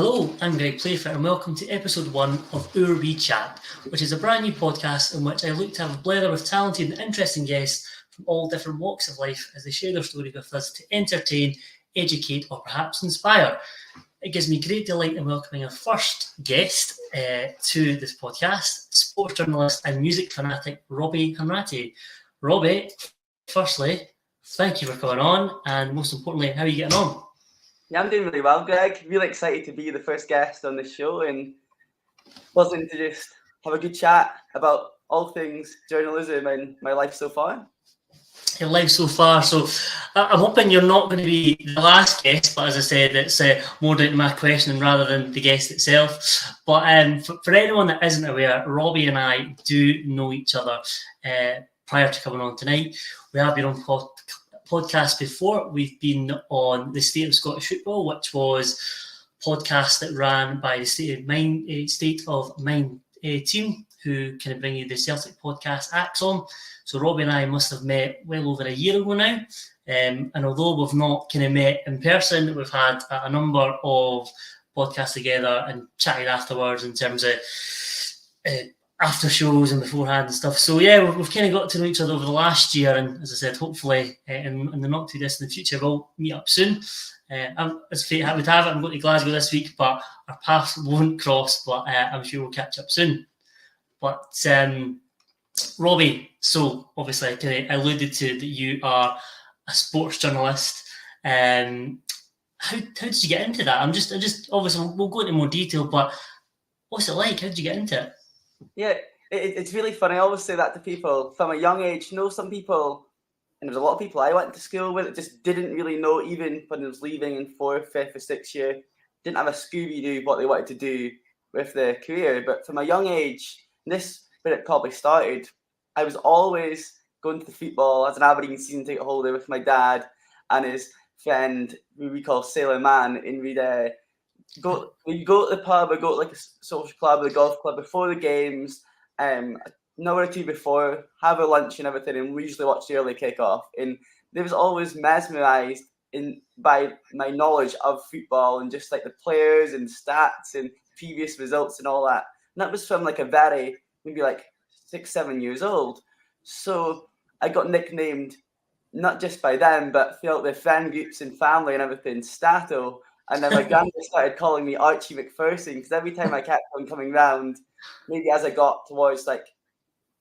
Hello, I'm Greg Playfair and welcome to episode 1 of Oor Wee Chat, which is a brand new podcast in which I look to have a blether with talented and interesting guests from all different walks of life as they share their story with us to entertain, educate or perhaps inspire. It gives me great delight in welcoming our first guest to this podcast, sports journalist and music fanatic Robbie Hanratty. Robbie, firstly, thank you for coming on, and most importantly, how are you getting on? Yeah, I'm doing really well, Greg. Really excited to be the first guest on this show and buzzing to just have a good chat about all things journalism and my life so far. Your life so far. So I'm hoping you're not going to be the last guest, but as I said, it's more down to my question rather than the guest itself. But for anyone that isn't aware, Robbie and I do know each other prior to coming on tonight. We have been on podcast before. We've been on the State of Scottish Football, which was a podcast that ran by the State of Mind team, who kind of bring you the Celtic podcast Axon. So Robbie and I must have met well over a year ago now. And although we've not kind of met in person, we've had a number of podcasts together and chatted afterwards in terms of after shows and beforehand and stuff. So yeah, we've kind of got to know each other over the last year, and as I said, hopefully in the not too distant future we'll meet up soon. As fate would have it, I'm going to Glasgow this week, but our paths won't cross, but I'm sure we'll catch up soon. But Robbie, so obviously I kind of alluded to that you are a sports journalist. How did you get into that? I'm just obviously we'll go into more detail, but what's it like? How did you get into it? Yeah, it's really funny. I always say that to people from a young age. Some people, and there's a lot of people I went to school with that just didn't really know, even when I was leaving in 4th, 5th or 6th year, didn't have a Scooby-Doo what they wanted to do with their career. But from a young age, this when it probably started, I was always going to the football as an Aberdeen season ticket holder with my dad and his friend, who we call Sailor Man, and we'd go to the pub or go to like a social club or the golf club before the games, an hour or two before, have a lunch and everything, and we usually watch the early kickoff. And they was always mesmerised by my knowledge of football and just like the players and stats and previous results and all that. And that was from like a very, maybe like 6-7 years old. So I got nicknamed, not just by them, but throughout their friend groups and family and everything, Stato. And then my grandma started calling me Archie McPherson, because every time I kept on coming round, maybe as I got towards like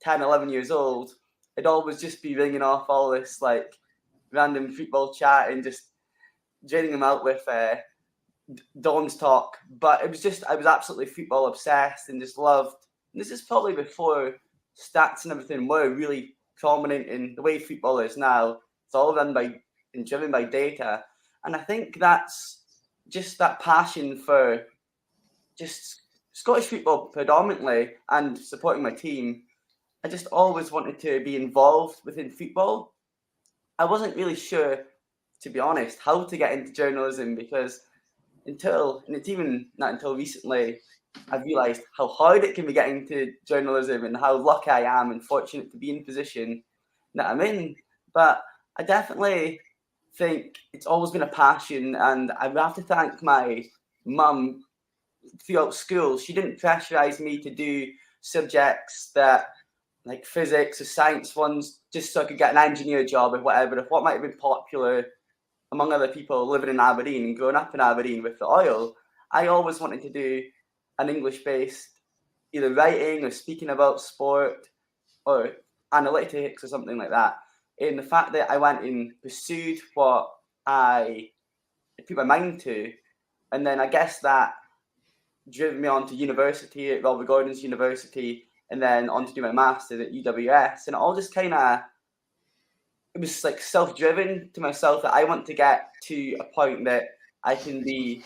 10, 11 years old, it'd always just be ringing off all this like random football chat and just draining them out with Dawn's talk. But it was just, I was absolutely football obsessed and just loved. And this is probably before stats and everything were really prominent in the way football is now. It's all run by and driven by data. And I think that's just that passion for just Scottish football predominantly and supporting my team. I just always wanted to be involved within football. I wasn't really sure, to be honest, how to get into journalism, because and it's even not until recently I've realised how hard it can be getting into journalism and how lucky I am and fortunate to be in the position that I'm in. But I definitely think it's always been a passion, and I have to thank my mum throughout school. She didn't pressurize me to do subjects that like physics or science ones just so I could get an engineer job or whatever, if what might have been popular among other people living in Aberdeen and growing up in Aberdeen with the oil. I always wanted to do an English-based either writing or speaking about sport or analytics or something like that. In the fact that I went and pursued what I put my mind to, and then I guess that driven me on to university at Robert Gordon's University, and then on to do my master's at UWS, and it all just kind of, it was like self-driven to myself that I want to get to a point that I can be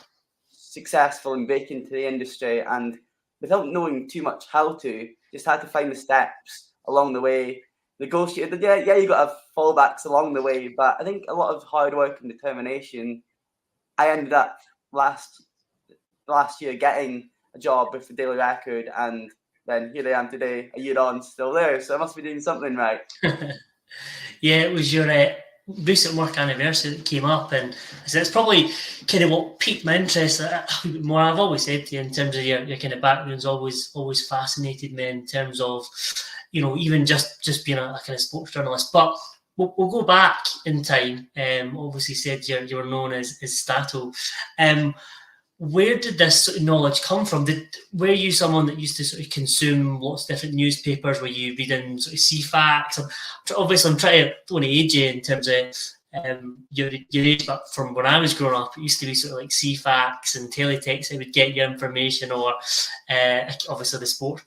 successful and break into the industry, and without knowing too much how to, just had to find the steps along the way. Negotiated, yeah, you got to have fallbacks along the way, but I think a lot of hard work and determination. I ended up last year getting a job with the Daily Record, and then here I am today, a year on, still there. So I must be doing something right. Yeah, it was your recent work anniversary that came up, and so it's probably kind of what piqued my interest a bit more. I've always said to you, in terms of your kind of background's always fascinated me in terms of, even just being a kind of sports journalist. But we'll go back in time. Obviously said you were known as Stato. Where did this sort of knowledge come from? Were you someone that used to sort of consume lots of different newspapers? Were you reading sort of CFAX? Obviously, I'm trying to, don't want to age you in terms of your age, but from when I was growing up, it used to be sort of like CFAX and teletext that would get your information, or obviously the sports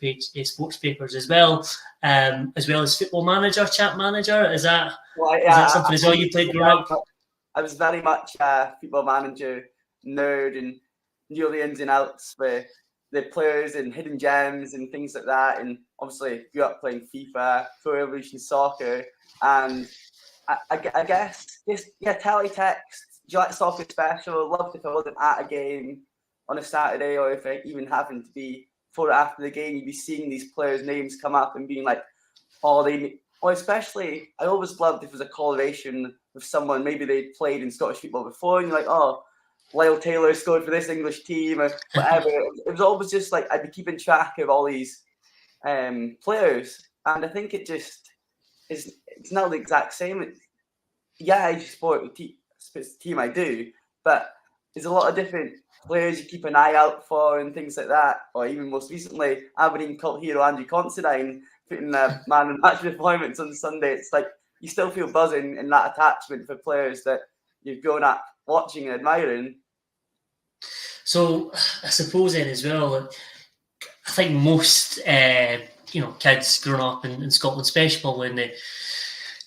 papers as well as Football Manager, Chat Manager. Is that something as well you played growing up? I was very much a Football Manager nerd and knew the ins and outs with the players and hidden gems and things like that. And obviously grew up playing FIFA, Pro Evolution Soccer, and I guess just teletext. Do you like Soccer Special? Loved if I wasn't at a game on a Saturday, or if I even happened to be before or after the game, you'd be seeing these players' names come up and being like, especially I always loved if there was a correlation with someone, maybe they played in Scottish football before, and you're like, oh, Lyle Taylor scored for this English team or whatever. It was always just like I'd be keeping track of all these players, and I think it's not the exact same. I support the team I do, but there's a lot of different players you keep an eye out for and things like that. Or even most recently, Aberdeen cult hero Andrew Considine putting man in match performance on Sunday. It's like you still feel buzzing in that attachment for players that you've grown up watching and admiring. So I suppose then as well, I think most kids growing up in Scotland, especially in the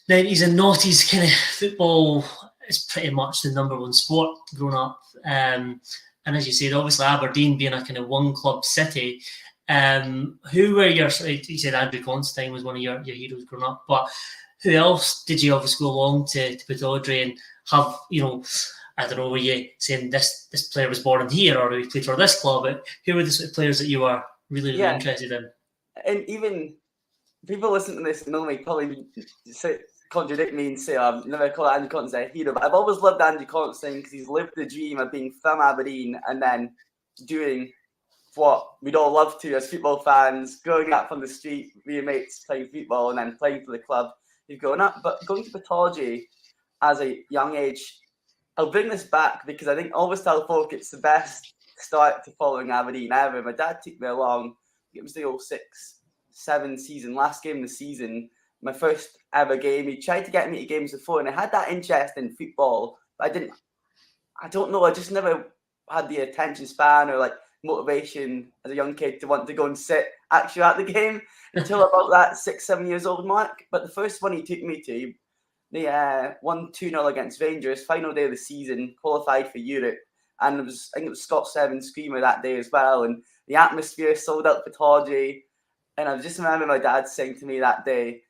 90s and noughties, kind of football is pretty much the number one sport growing up. And as you said, obviously Aberdeen being a kind of one club city. Who were you said Andrew Constantine was one of your heroes growing up, but who else did you obviously go along to Pittodrie and have, I don't know, were you saying this player was born in here or he played for this club? But who were the sort of players that you were really interested in? And even people listening to this know me probably contradict me and say I've never called Andy Constantine a hero, but I've always loved Andy Constantine because he's lived the dream of being from Aberdeen and then doing what we'd all love to as football fans, growing up on the street with your mates playing football and then playing for the club you've grown up. But going to Pittodrie as a young age, I'll bring this back because I think I always tell folk it's the best start to following Aberdeen ever. My dad took me along. It was the 06-07 season, last game of the season, my first ever game. He tried to get me to games before, and I had that interest in football. But I don't know, I just never had the attention span or like motivation as a young kid to want to go and sit actually at the game until about that 6-7 years old mark. But the first one he took me to, they won 2-0 against Rangers, final day of the season, qualified for Europe. And I think it was Scott Seven Screamer that day as well. And the atmosphere sold out for Pittodrie. And I just remember my dad saying to me that day,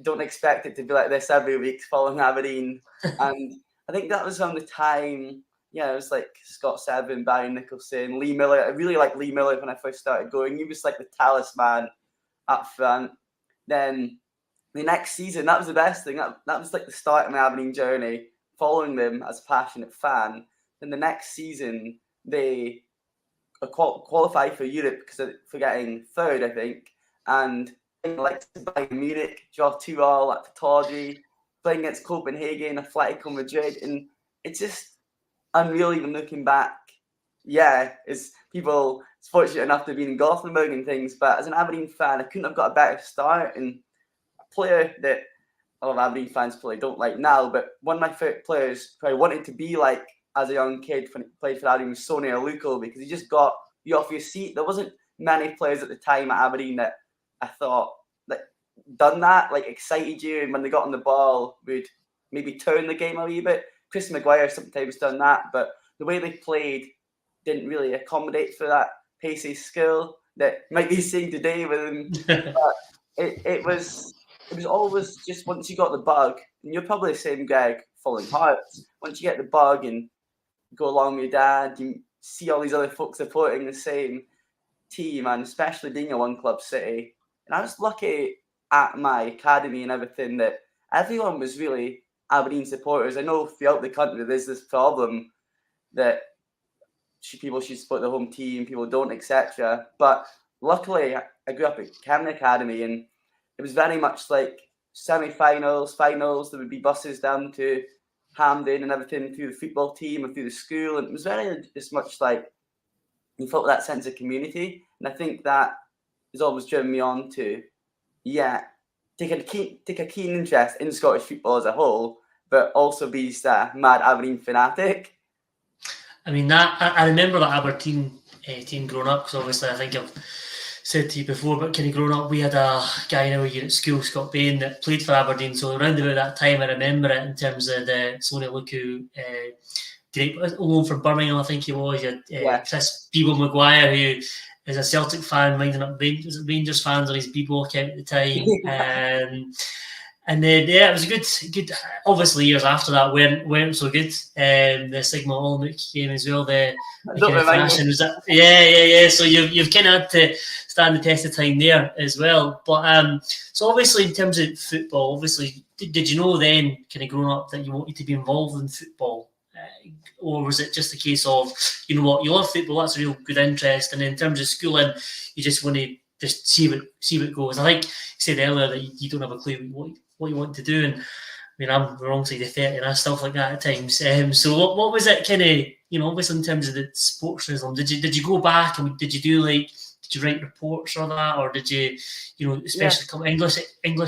don't expect it to be like this every week following Aberdeen. And I think that was around the time, it was like Scott Seven, Barry Nicholson, Lee Miller. I really liked Lee Miller when I first started going. He was like the talisman up front. Then the next season, that was the best thing. That was like the start of my Aberdeen journey, following them as a passionate fan. Then the next season, they qualified for Europe for getting third, I think. And like Bayern Munich, draw 2-2 at Pittodrie, playing against Copenhagen, Atletico Madrid. And it's just unreal even looking back. It's fortunate enough to have been in Gothenburg and things. But as an Aberdeen fan, I couldn't have got a better start. And player that a lot of Aberdeen fans probably don't like now, but one of my favourite players probably wanted to be like as a young kid when he played for Aberdeen was Sonny Aluko, because he just got you off your seat. There wasn't many players at the time at Aberdeen that I thought that done that, like excited you, and when they got on the ball would maybe turn the game a wee bit. Chris Maguire sometimes done that, but the way they played didn't really accommodate for that pacey skill that you might be seeing today with him. But it was always just once you got the bug, and you're probably the same, Greg, following Hearts. Once you get the bug and go along with your dad, you see all these other folks supporting the same team, and especially being a one-club city. And I was lucky at my academy and everything that everyone was really Aberdeen supporters. I know throughout the country there's this problem that people should support the home team, people don't, etc. But luckily, I grew up at Cameron Academy, and it was very much like semi-finals, finals. There would be buses down to Hampden and everything through the football team and through the school, and it was very just much like you felt that sense of community. And I think that has always driven me on to, take a keen interest in Scottish football as a whole, but also be a mad Aberdeen fanatic. I mean, that I remember that Aberdeen team growing up, because obviously I think I've said to you before, but kind of growing up, we had a guy in our year at school, Scott Bain, that played for Aberdeen. So around about that time, I remember it in terms of the Sonia Luku, great loan from Birmingham, I think he was. You had Chris Beeble Maguire, who is a Celtic fan, minding up Rangers fans on his Beeble account at the time. And then, it was a good. Obviously, years after that weren't so good. The Sigma Olmuk game as well. The kind of fashion was that. So you've kind of had to stand the test of time there as well. But so obviously, in terms of football, obviously, did you know then, kind of growing up, that you wanted to be involved in football, or was it just a case of, you know what, you love football, that's a real good interest, and in terms of schooling, you just want to just see what goes. I think you said earlier that you don't have a clue what you want to do, and I mean, I'm the wrong side of 30 and stuff like that at times. So what was it kind of, you know, obviously in terms of the sports journalism, did you go back and did you write reports or that, or did you know, especially come English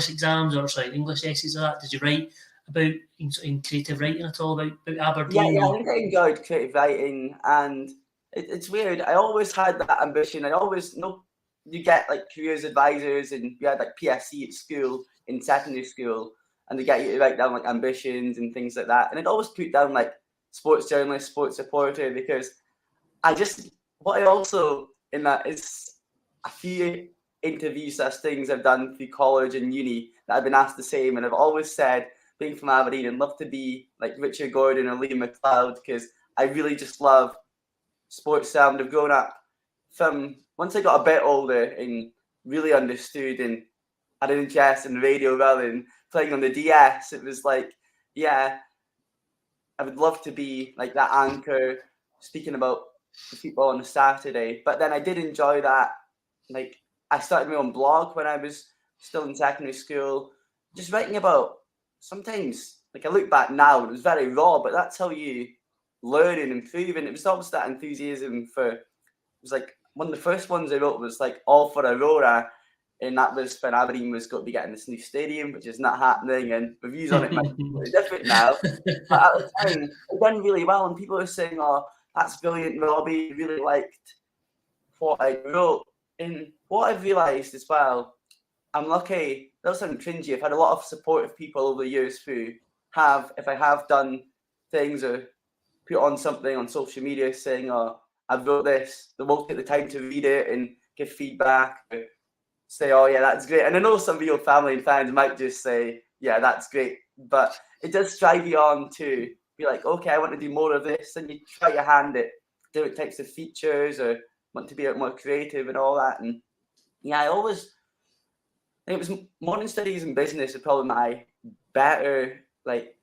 exams or English essays or that, did you write about in creative writing at all about Aberdeen? Yeah, I think I enjoyed creative writing, and it's weird. I always had that ambition. I always know you get like careers advisors, and you had like PSC at school, in secondary school, and they get you to write down like ambitions and things like that. And I'd always put down like sports journalist, sports supporter, because what I also in that is a few interviews as things I've done through college and uni that I've been asked the same, and I've always said, being from Aberdeen, and love to be like Richard Gordon or Liam McLeod, because I really just love sports sound. I've grown up from, once I got a bit older and really understood and had an interest in radio rather than playing on the DS, it was like, I would love to be like that anchor speaking about the football on a Saturday. But then I did enjoy that. Like, I started my own blog when I was still in secondary school, just writing about, sometimes, like I look back now, it was very raw, but that's how you learn and improve. And it was always that enthusiasm for, it was like one of the first ones I wrote was like All for Aurora, and that was when Aberdeen was going to be getting this new stadium, which is not happening, and reviews on it might be different now. But at the time, it went really well, and people were saying, "Oh, that's brilliant, Robbie. Really liked what I wrote." And what I've realised as well, I'm lucky. That'll sound cringy. I've had a lot of supportive people over the years who have, if I have done things or put on something on social media saying, "Oh, I wrote this," they won't take the time to read it and give feedback. Or say, "Oh yeah, that's great." And I know some of your family and fans might just say, "Yeah, that's great," but it does drive you on to be like, "Okay, I want to do more of this," and you try your hand at different types of features or want to be a bit more creative and all that. And I think it was modern studies and business are probably my better, like,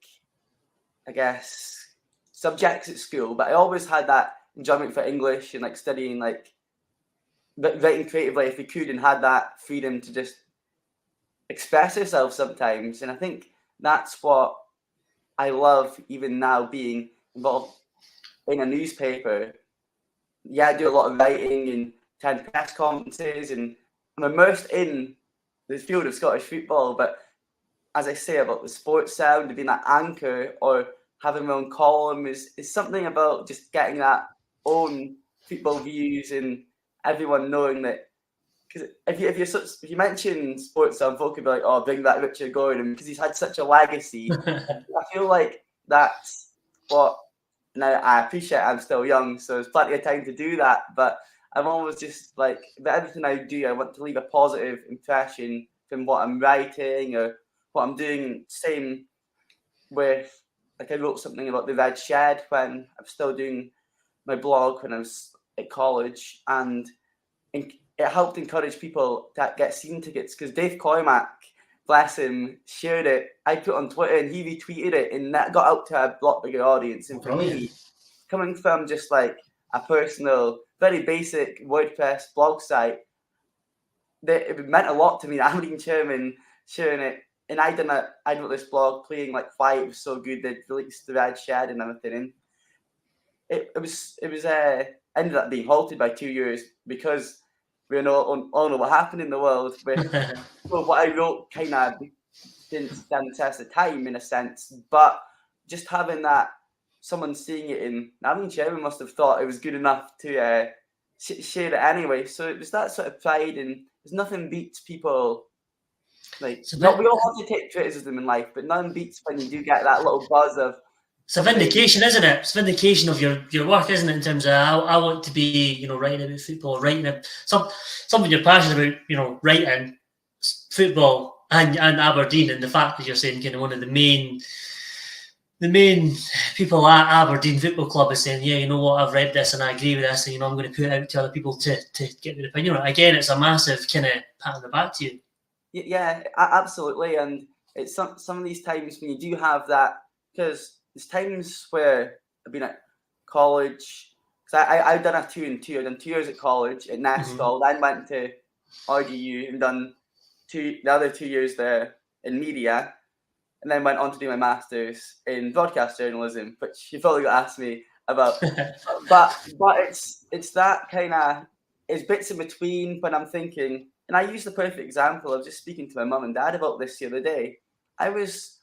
I guess, subjects at school, but I always had that enjoyment for English and like studying, like writing creatively if we could, and had that freedom to just express yourself sometimes. And I think that's what I love even now, being involved in a newspaper. I do a lot of writing and attend press conferences, and I'm immersed in the field of Scottish football. But as I say about the sports sound, being that anchor or having my own column is something about just getting that own football views and everyone knowing that. Because if you mention sports sound, folk will be like, "Oh, bring back Richard Gordon," because he's had such a legacy. I feel like that's what. Now, I appreciate I'm still young, so there's plenty of time to do that. But I'm always just like, with everything I do, I want to leave a positive impression from what I'm writing or what I'm doing. Same with, like, I wrote something about the Red Shed when I was still doing my blog when I was at college, and it helped encourage people to get season tickets, because Dave Coymack bless him, shared it. I put it on Twitter and he retweeted it, and that got out to a lot bigger audience. And for me, coming from just like a personal, very basic WordPress blog site, that it meant a lot to me. I'm being chairman sharing it, and I wrote this blog playing like why it was so good. They released the red shed and everything, and it was ended up being halted by 2 years because we all know what happened in the world. Well, what I wrote kind of didn't stand the test of time in a sense, but just having that, someone seeing it in, I mean, Chairman must have thought it was good enough to share it anyway. So it was that sort of pride, and there's nothing beats people. Like, we all have to take criticism in life, but nothing beats when you do get that little buzz of. It's a vindication, isn't it? It's vindication of your work, isn't it? In terms of I want to be, writing about football, writing about something you're passionate about, writing football and Aberdeen, and the fact that you're saying kind of one of the main people at Aberdeen Football Club is saying, yeah, you know what, I've read this and I agree with this, and I'm going to put it out to other people to get their opinion. Again, it's a massive kind of pat on the back to you. Yeah, absolutely, and it's some of these times when you do have that, because there's times where I've been at college, because I've done a 2 and 2. I've done 2 years at college at Neskol, then went to RGU and done the other 2 years there in media, and then went on to do my master's in broadcast journalism, which you've probably got to ask me about. but it's that kind of, it's bits in between when I'm thinking, and I use the perfect example of just speaking to my mum and dad about this the other day. I was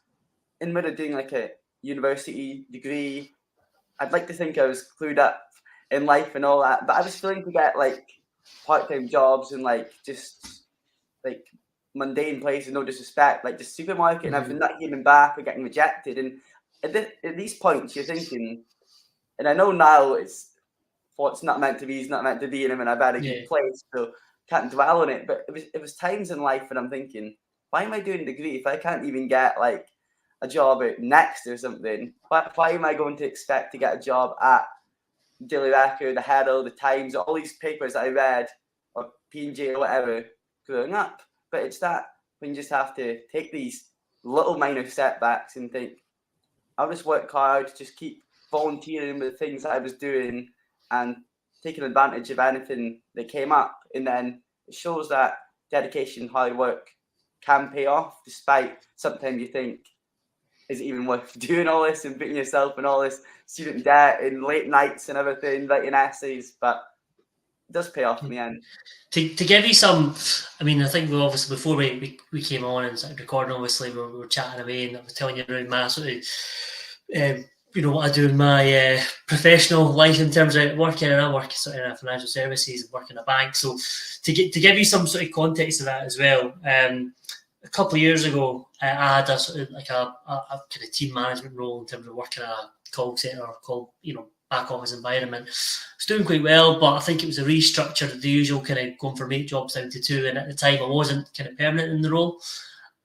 in the middle of doing like a university degree. I'd like to think I was clued up in life and all that, but I was feeling to get like part-time jobs and like just like mundane places, no disrespect, like the supermarket and everything, not getting back or getting rejected. And at these points you're thinking, and I know now it's what's not meant to be is not meant to be, and I'm in a very good place, so can't dwell on it. But it was times in life when I'm thinking, why am I doing a degree if I can't even get like a job at Next or something? Why am I going to expect to get a job at Daily Record, the Herald, the Times, all these papers that I read, or P&J or whatever, growing up? But it's that when you just have to take these little minor setbacks and think, I'll just work hard, just keep volunteering with the things that I was doing and taking advantage of anything that came up. And then it shows that dedication, hard work can pay off, despite sometimes you think, is it even worth doing all this and putting yourself in all this student debt and late nights and everything, writing essays? But it does pay off in the end. To give you some, I mean, I think we obviously, before we came on and started recording, obviously we were chatting away, and I was telling you around my sort of, what I do in my professional life in terms of working, and I work sort of in financial services and work in a bank. So to give you some sort of context of that as well, a couple of years ago, I had a sort of like a kind of team management role in terms of working at a call centre or back office environment. It's doing quite well, but I think it was a restructure of the usual kind of going from 8 jobs down to 2, and at the time I wasn't kind of permanent in the role,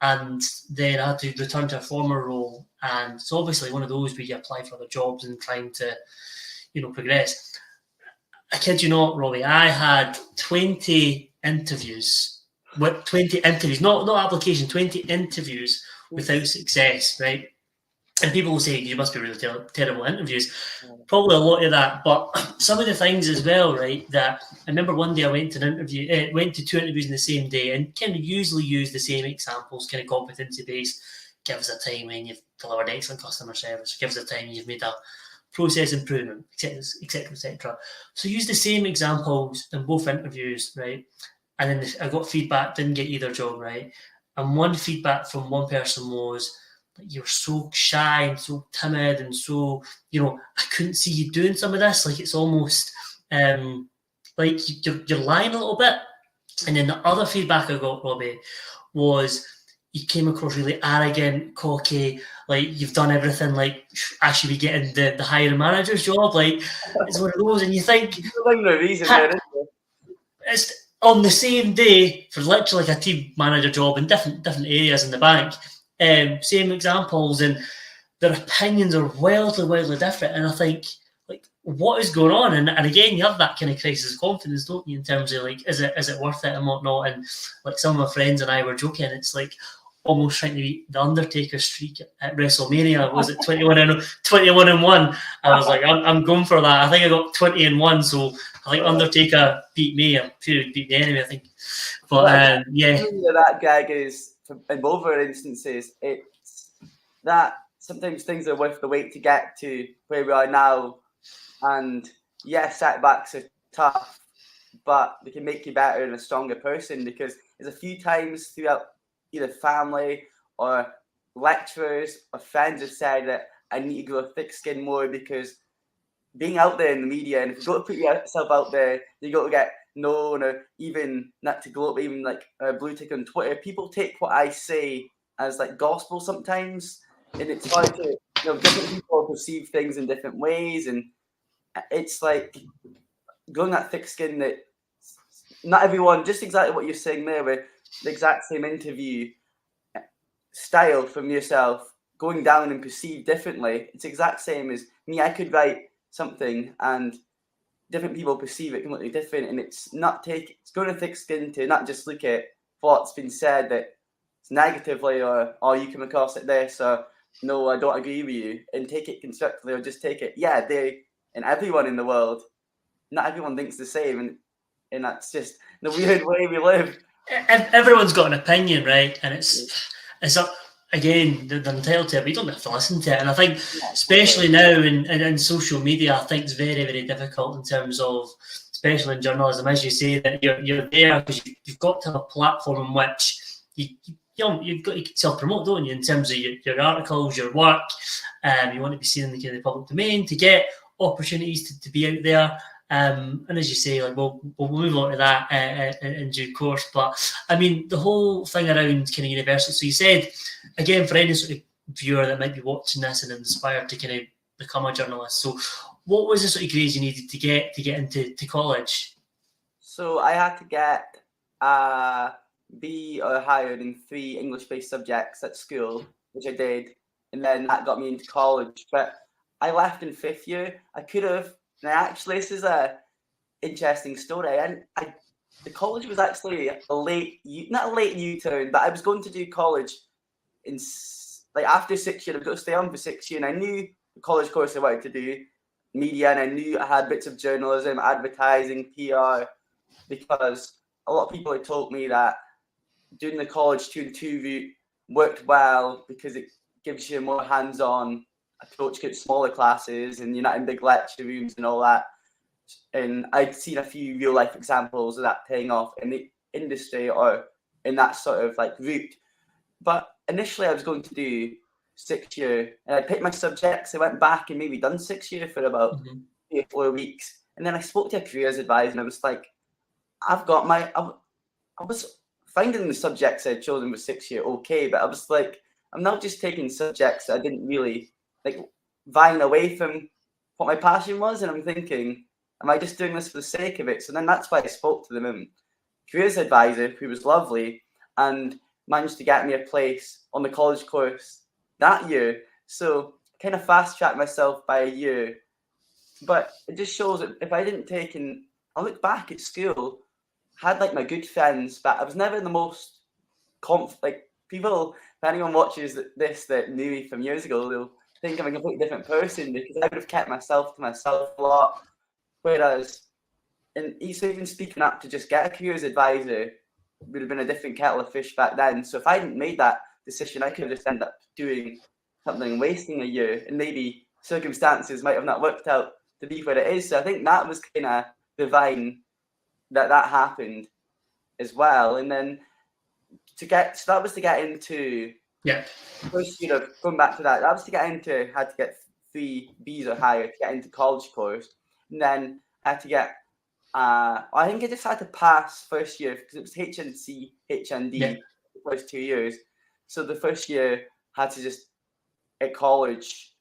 and then I had to return to a former role. And so obviously one of those where you apply for other jobs and trying to progress. I kid you not, Robbie, I had 20 interviews, not application, 20 interviews without success, right? And people will say, you must be really terrible interviews. Probably a lot of that, but some of the things as well, right, that I remember one day I went to 2 interviews in the same day, and kind of usually use the same examples, kind of competency-based. Give us a time when you've delivered excellent customer service, give us a time you've made a process improvement, etc., etc. So use the same examples in both interviews, right? And then I got feedback, didn't get either job, right? And one feedback from one person was, you're so shy and so timid and so, I couldn't see you doing some of this. Like, it's almost like you're lying a little bit. And then the other feedback I got, Robbie, was you came across really arrogant, cocky, like you've done everything, like I should be getting the hiring manager's job. Like, it's one of those, and you think it's on the same day for literally like a team manager job in different areas in the bank. Same examples, and their opinions are wildly different. And I think, like, what is going on? And again, you have that kind of crisis of confidence, don't you, in terms of like, is it worth it and whatnot? And like some of my friends and I were joking, it's like almost trying to beat the Undertaker streak at WrestleMania. Was it 21-1? I was like, I'm going for that. I think I got 20-1, so I think Undertaker beat me. I'm sure he beat me anyway, I think. But yeah. That gag is, in both our instances, it's that sometimes things are worth the wait to get to where we are now. And yes, setbacks are tough, but they can make you better and a stronger person, because there's a few times throughout either family or lecturers or friends have said that I need to grow thick skin more, because being out there in the media, and if you got to put yourself out there, you got to get known, or even not to gloat, even like blue tick on Twitter. People take what I say as like gospel sometimes, and it's hard to, different people perceive things in different ways, and it's like growing that thick skin that not everyone, just exactly what you're saying there, with the exact same interview style from yourself going down and perceived differently. It's exact same as me. I could write something and different people perceive it completely different, and it's going to thick skin to not just look at what's been said that it's negatively, or you come across it this, or no, I don't agree with you, and take it constructively, or just take it, and everyone in the world, not everyone thinks the same, and that's just the weird way we live. Everyone's got an opinion, right? And it's up, again, they're entitled to it, but you don't have to listen to it. And I think, especially now in social media, I think it's very, very difficult in terms of, especially in journalism, as you say, that you're there because you've got to have a platform in which you've got to self-promote, don't you, in terms of your articles, your work. You want to be seen in the public domain to get opportunities to be out there. And as you say, like we'll move on to that in due course. But I mean, the whole thing around kind of university. So you said, again, for any sort of viewer that might be watching this and inspired to kind of become a journalist. So what was the sort of grades you needed to get into college? So I had to get a B or higher in 3 English-based subjects at school, which I did, and then that got me into college. But I left in 5th year. I could have. Now, actually, this is a interesting story. And the college was actually not a late U-turn, but I was going to do college in after 6 years. I was going to stay on for 6 years, and I knew the college course I wanted to do, media, and I knew I had bits of journalism, advertising, PR, because a lot of people had told me that doing the college 2-2 route worked well because it gives you a more hands-on approach to smaller classes, and you're not in big lecture rooms and all that. And I'd seen a few real life examples of that paying off in the industry or in that sort of like route. But initially I was going to do 6 year, and I picked my subjects. I went back and maybe done 6 year for about 3 or 4 weeks. And then I spoke to a careers advisor, and I was like, I was finding the subjects I'd chosen for 6 year okay, but I was like, I'm not just taking subjects that I didn't really like, vying away from what my passion was. And I'm thinking, am I just doing this for the sake of it? So then that's why I spoke to them, and careers advisor, who was lovely, and managed to get me a place on the college course that year. So kind of fast tracked myself by a year. But it just shows that if I didn't take, and I look back at school, had like my good friends, but I was never the most people, if anyone watches this that knew me from years ago, they'll think I'm a completely different person, because I would have kept myself to myself a lot. Whereas, and even speaking up to just get a careers advisor would have been a different kettle of fish back then. So if I hadn't made that decision, I could have just ended up doing something, wasting a year, and maybe circumstances might have not worked out to be where it is. So I think that was kind of divine that happened as well. And then that was to get into first year of going back to that was to get into, had to get 3 Bs or higher to get into college course. And then I had to get I think I just had to pass first year because it was HNC, HND the first 2 years. So the first year had to just at college.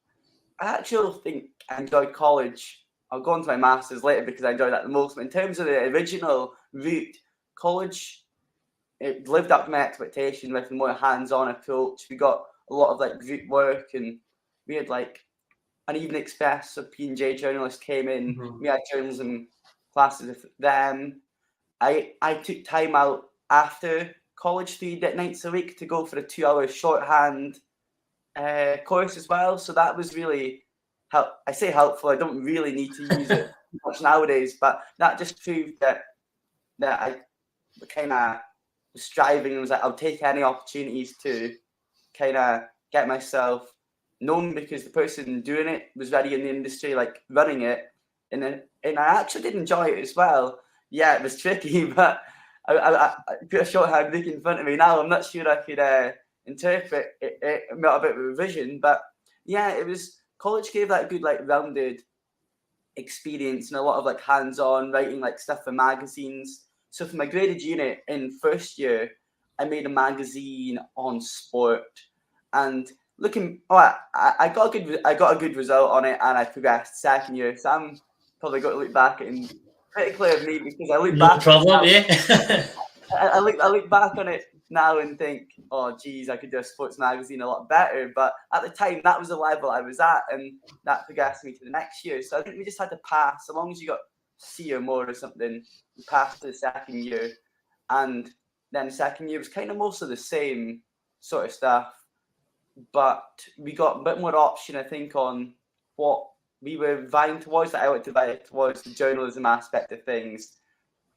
I actually think I enjoyed college. I'll go on to my masters later because I enjoyed that the most. But in terms of the original route, college, it lived up to my expectation with a more hands-on approach. We got a lot of like group work, and we had like an Evening Express, so P&J journalists came in. We had journalism classes with them. I took time out after college 3 nights a week to go for a 2-hour shorthand course as well. So that was really I say helpful. I don't really need to use it much nowadays, but that just proved that I kind of was striving and was like, I'll take any opportunities to kind of get myself known, because the person doing it was already in the industry, like running it, and I actually did enjoy it as well. Yeah, it was tricky, but I put a shorthand book in front of me now. I'm not sure I could interpret it a bit of a revision, but yeah, it was. College gave that good, like, rounded experience and a lot of like hands-on writing, like stuff for magazines. So for my graded unit in first year, I made a magazine on sport, and I got a good result on it, and I progressed second year. So I'm probably got to look back and critically of me, because I look back. No problem, yeah. I look back on it now and think, oh geez, I could do a sports magazine a lot better. But at the time, that was the level I was at, and that progressed me to the next year. So I think we just had to pass. As long as you got C or more or something, you passed to the second year. And then the second year was kind of mostly the same sort of stuff, but we got a bit more option, I think, on what we were vying towards. That I went to vie towards the journalism aspect of things,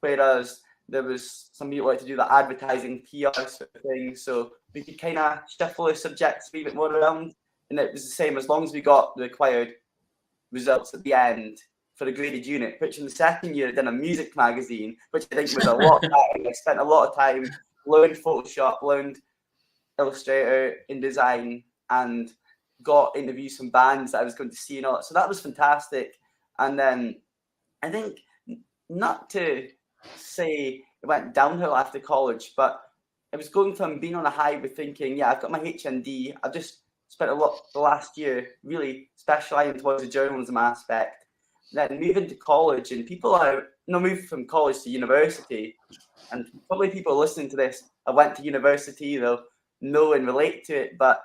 whereas there was some people like to do the advertising PR sort of thing. So we could kind of shuffle the subjects a wee bit more around, and it was the same as long as we got the required results at the end for the graded unit. Which in the second year I did a music magazine, which I think was a lot better. I spent a lot of time learned Photoshop, learned Illustrator, InDesign, and got interviews from bands that I was going to see and all that. So that was fantastic. And then I think, not to say it went downhill after college, but I was going from being on a high with thinking, yeah, I've got my HND. I've just spent a lot the last year really specialising towards the journalism aspect. Then moving to college, and people are moving from college to university, and probably people listening to this, I went to university, they'll know and relate to it, but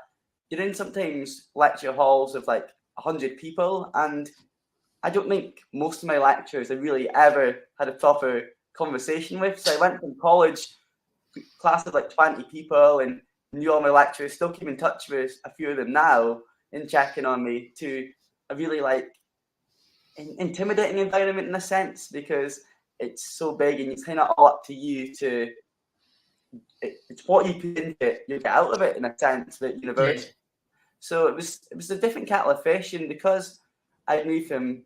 you're in sometimes lecture halls of like 100 people, and I don't think most of my lecturers I really ever had a proper conversation with. So I went from college, class of like 20 people, and knew all my lecturers, still keep in touch with a few of them now and checking on me, to a really like intimidating environment in a sense, because it's so big and it's kind of all up to you to, it's what you put into it, you get out of it in a sense at university. Yeah. So it was a different kettle of fish, and because I moved from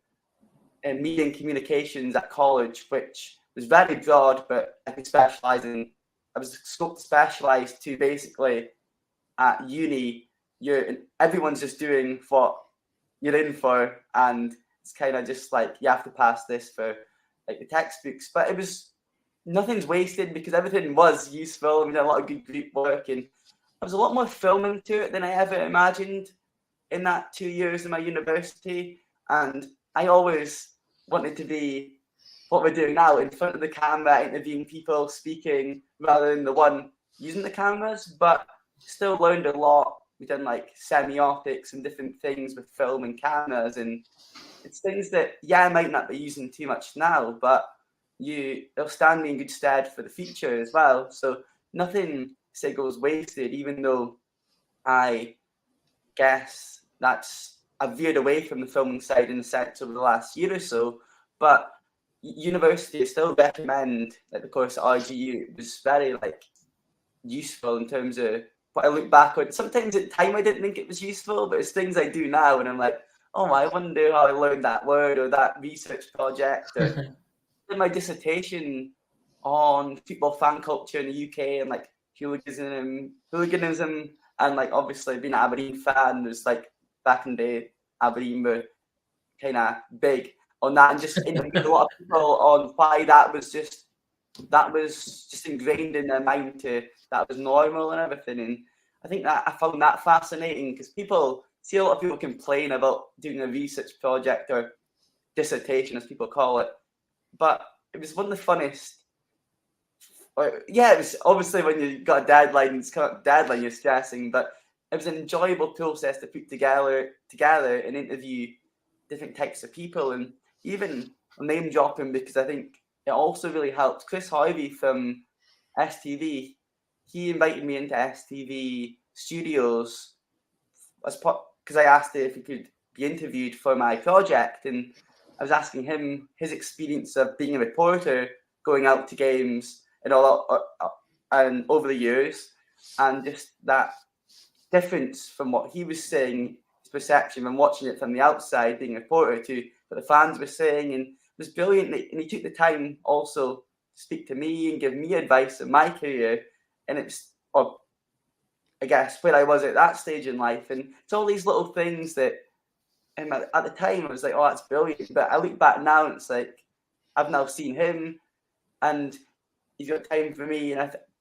media and communications at college, which was very broad, but I could specialise in, I was scoped to specialise to basically at uni, everyone's just doing what you're in for, and it's kind of just like you have to pass this for like the textbooks. But it was, nothing's wasted because everything was useful. We did a lot of good group work, and there was a lot more filming to it than I ever imagined in that 2 years in my university. And I always wanted to be what we're doing now, in front of the camera, interviewing people, speaking, rather than the one using the cameras, but still learned a lot. We've done like semiotics and different things with film and cameras, and it's things that, yeah, I might not be using too much now, but it'll stand me in good stead for the future as well. So nothing, say, goes wasted, even though I guess I've veered away from the filming side in a sense over the last year or so. But university, I still recommend like the course at RGU. It was very like useful in terms of what I look back on. Sometimes at the time I didn't think it was useful, but it's things I do now, and I'm like, oh, I wonder how I learned that word or that research project. Or in my dissertation on football fan culture in the UK and like hooliganism, and like obviously being an Aberdeen fan, there's like back in the day Aberdeen were kind of big on that, and just interviewed a lot of people on why that was just ingrained in their mind to that was normal and everything. And I think that I found that fascinating, because people see a lot of people complain about doing a research project or dissertation, as people call it, but it was one of the funnest. Yeah, it was obviously when you got a deadline, you're stressing, but it was an enjoyable process to put together and interview different types of people. And even name dropping, because I think it also really helped. Chris Harvey from STV, he invited me into STV Studios because I asked if he could be interviewed for my project, and I was asking him his experience of being a reporter, going out to games and and over the years, and just that difference from what he was saying, his perception, and watching it from the outside, being a reporter, to what the fans were saying, and it was brilliant. And he took the time also to speak to me and give me advice in my career, and it's, I guess, where I was at that stage in life, and it's all these little things that, and at the time I was like, oh, that's brilliant. But I look back now and it's like, I've now seen him, and he's got time for me,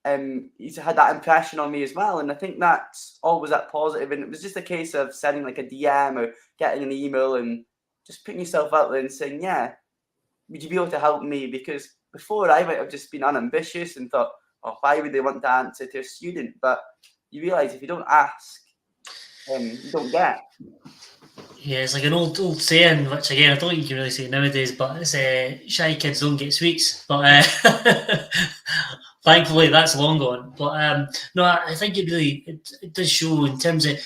and he's had that impression on me as well. And I think that's always that positive. And it was just a case of sending like a DM or getting an email and just putting yourself out there and saying, yeah, would you be able to help me? Because before I might have just been unambitious and thought, oh, why would they want to answer to a student? But you realise if you don't ask, you don't get. Yeah, it's like an old saying, which again I don't think you can really say nowadays, but it's shy kids don't get sweets. But thankfully that's long gone. But no, I think it does show in terms of.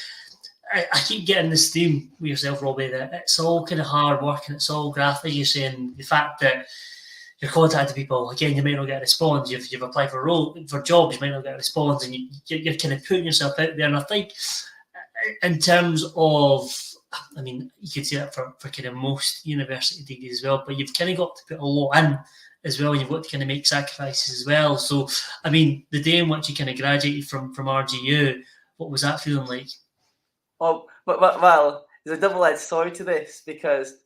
I keep getting this theme with yourself, Robbie, that it's all kind of hard work and it's all graft, as you're saying. The fact that you're contacting people, again, you might not get a response. You've applied for jobs, you might not get a response, and you're kind of putting yourself out there. And I think in terms of, I mean, you could say that for kind of most university degrees as well, but you've kind of got to put a lot in as well, and you've got to kind of make sacrifices as well. So, I mean, the day in which you kind of graduated from RGU, what was that feeling like? Well, there's a double-edged sword to this, because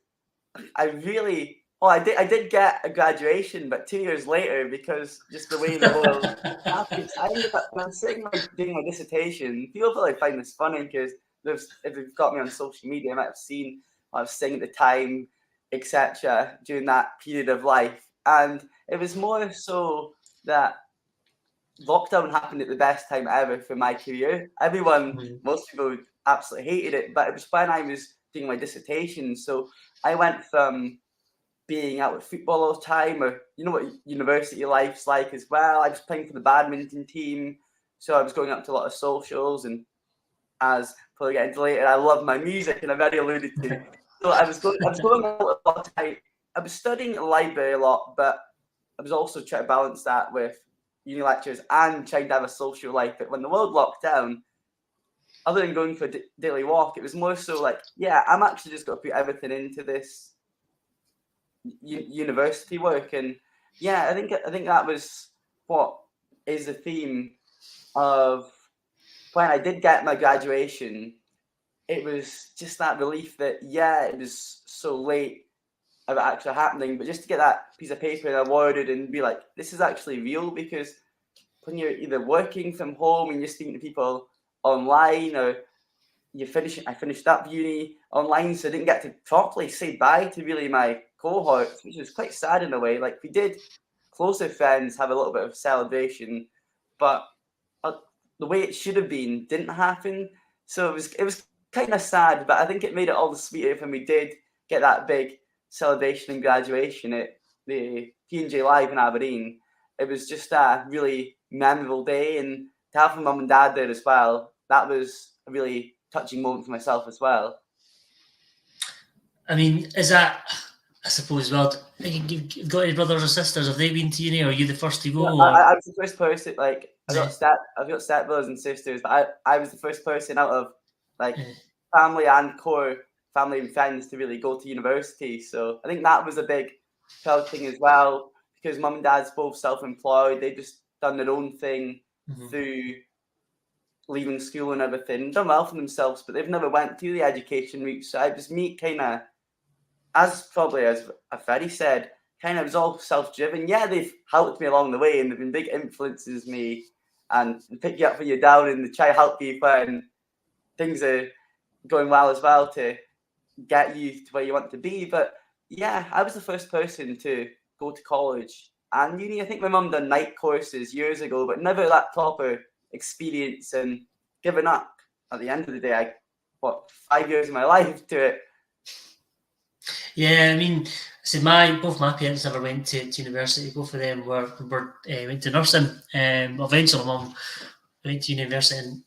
I did get a graduation, but 2 years later, because just the way the world happens, I ended up, when I'm sitting doing my dissertation, people probably find this funny, because if they've got me on social media, I might have seen what I was saying at the time, etc., during that period of life. And it was more so that lockdown happened at the best time ever for my career. Most people absolutely hated it, but it was when I was doing my dissertation. So I went from being out with football all the time, or you know what university life's like as well. I was playing for the badminton team, so I was going up to a lot of socials, and as probably get into later, I love my music, and I've already alluded to. So I was going out a lot of time. I was studying at the library a lot, but I was also trying to balance that with uni lectures and trying to have a social life. But when the world locked down, other than going for a daily walk, it was more so like, yeah, I'm actually just going to put everything into this university work. And yeah, I think that was what is the theme of when I did get my graduation. It was just that relief that, yeah, it was so late of it actually happening, but just to get that piece of paper and awarded and be like, this is actually real. Because when you're either working from home and you're speaking to people online, or I finished up uni online, so I didn't get to properly say bye to really my cohorts, which was quite sad in a way. Like, we did, closer friends, have a little bit of celebration, but the way it should have been didn't happen. So it was kind of sad, but I think it made it all the sweeter when we did get that big celebration and graduation at the P&J Live in Aberdeen. It was just a really memorable day, and to have my mum and dad there as well, that was a really touching moment for myself as well. I mean, is that, I suppose, well, you've got any brothers or sisters? Have they been to uni, or are you the first to go? Yeah, I was the first person. Like, I've got stepbrothers and sisters, but I was the first person out of like family and core family and friends to really go to university. So I think that was a big proud thing as well, because mum and dad's both self-employed. They just done their own thing through leaving school and everything, done well for themselves, but they've never went through the education route. So it was me kind of, as Freddie said, kind of was all self-driven. Yeah, they've helped me along the way, and they've been big influences me, and pick you up when you're down, and they try to help you when things are going well as well, to get you to where you want to be. But yeah, I was the first person to go to college and uni. I think my mum done night courses years ago, but never that proper experience, and given up at the end of the day. 5 years of my life to it. Yeah, I mean, so both my parents never went to university. Both of them went to nursing. Eventually, my mum went to university, and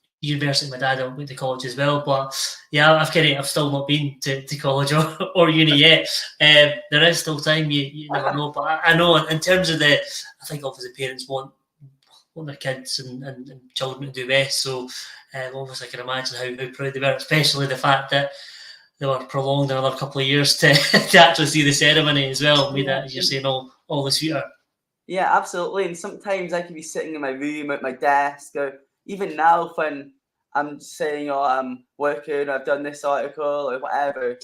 my dad went to college as well. But yeah, I've still not been to college or uni yet. There is still time. You never know. But I know in terms of I think obviously parents want their kids and children to do best. So obviously I can imagine how proud they were, especially the fact that they were prolonged another couple of years to, to actually see the ceremony as well. Made that, as you're saying, all the sweeter. Yeah, absolutely. And sometimes I can be sitting in my room at my desk, or even now when I'm saying, oh, I'm working, I've done this article or whatever,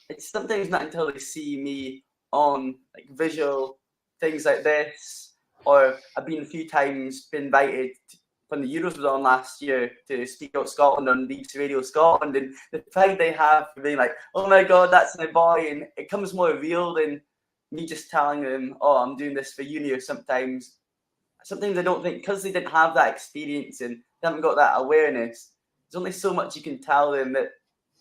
it's sometimes not until they see me on like visual things like this, or I've been a few times been invited when the Euros was on last year to speak out Scotland on BBC Radio Scotland, and the pride they have for being like, oh my God, that's my boy, and it comes more real than me just telling them, oh, I'm doing this for uni, or sometimes I don't think, because they didn't have that experience and they haven't got that awareness, there's only so much you can tell them that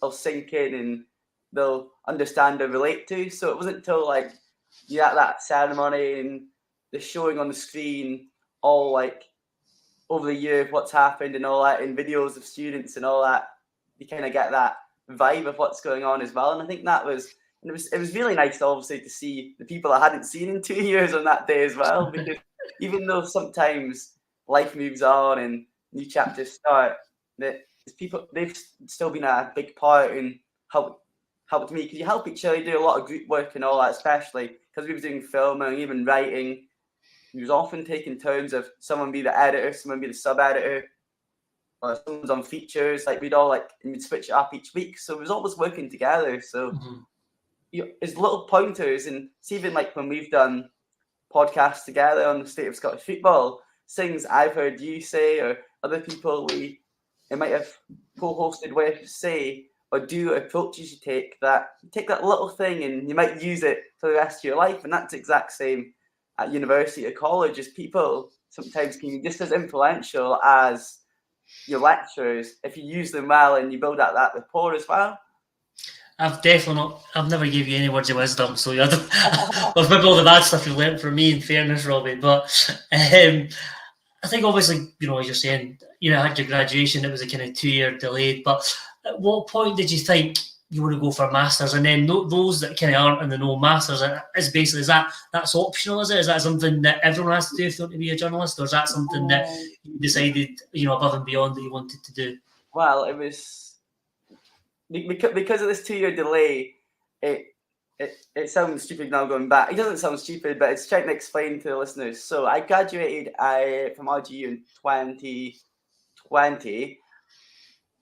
they'll sink in and they'll understand or relate to. So it wasn't until like you're at that ceremony and the showing on the screen all like over the year of what's happened and all that in videos of students and all that, you kind of get that vibe of what's going on as well. And I think that was, and it was really nice, obviously, to see the people I hadn't seen in 2 years on that day as well. Because even though sometimes life moves on and new chapters start, that people, they've still been a big part in helped me, because you help each other, do a lot of group work and all that, especially because we were doing filming, even writing. We was often taking turns of someone be the editor, someone be the sub-editor, or someone's on features. Like we'd switch it up each week. So it was always working together. So it's little pointers, and it's even like when we've done podcasts together on the state of Scottish football, things I've heard you say or other people we might have co-hosted with say or do, approaches you take that little thing and you might use it for the rest of your life. And that's the exact same at university or college, as people sometimes can be just as influential as your lecturers if you use them well and you build out that rapport as well. I've never gave you any words of wisdom, so you well, maybe all the bad stuff you've learned from me, in fairness, Robbie. But I think obviously, as you're saying, had your graduation, it was a kind of 2-year delayed. But at what point did you think you want to go for a master's? And then those that kind of aren't in the know, masters is that's optional, is it? Is that something that everyone has to do if you want to be a journalist, or is that something that you decided, above and beyond, that you wanted to do? Well, it was because of this 2-year delay. It sounds stupid now going back. It doesn't sound stupid, but it's trying to explain to the listeners. So I graduated from RGU in 2020.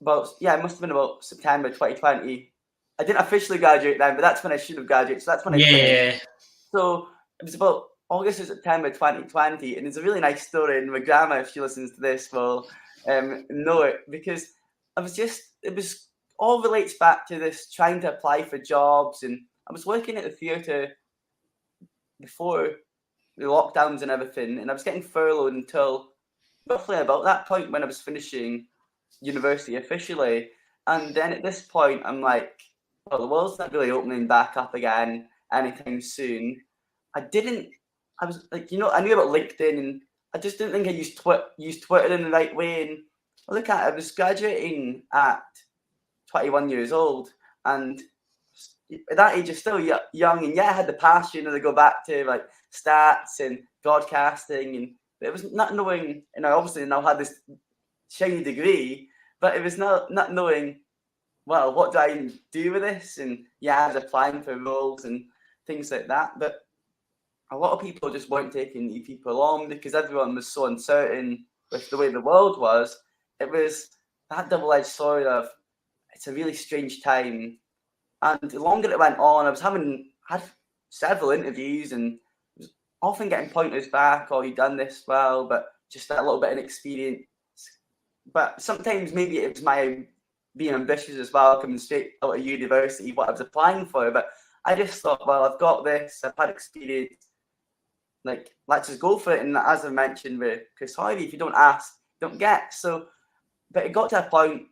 But yeah, it must have been about September 2020. I didn't officially graduate then, but that's when I should have graduated. So that's when I finished. So it was about August or September 2020, and it's a really nice story. And my grandma, if she listens to this, will know it, because it was all relates back to this trying to apply for jobs, and I was working at the theatre before the lockdowns and everything, and I was getting furloughed until roughly about that point when I was finishing university officially. And then at this point I'm like, well, the world's not really opening back up again anytime soon. I was like, I knew about LinkedIn, and I just didn't think I used Twitter in the right way. And look at it, I was graduating at 21 years old, and at that age you're still young, and I had the passion to go back to like stats and broadcasting, and it was not knowing, obviously now had this shiny degree, but it was not knowing, well, what do I do with this? And I was applying for roles and things like that, but a lot of people just weren't taking new people on because everyone was so uncertain with the way the world was. It was that double-edged sword of, it's a really strange time. And the longer it went on, I had several interviews and was often getting pointers back, oh, you've done this well, but just that little bit of experience. But sometimes maybe it was my being ambitious as well, coming straight out of university, what I was applying for. But I just thought, well, I've got this, I've had experience, like, let's just go for it. And as I mentioned with Chris Harvey, if you don't ask, you don't get. So, but it got to a point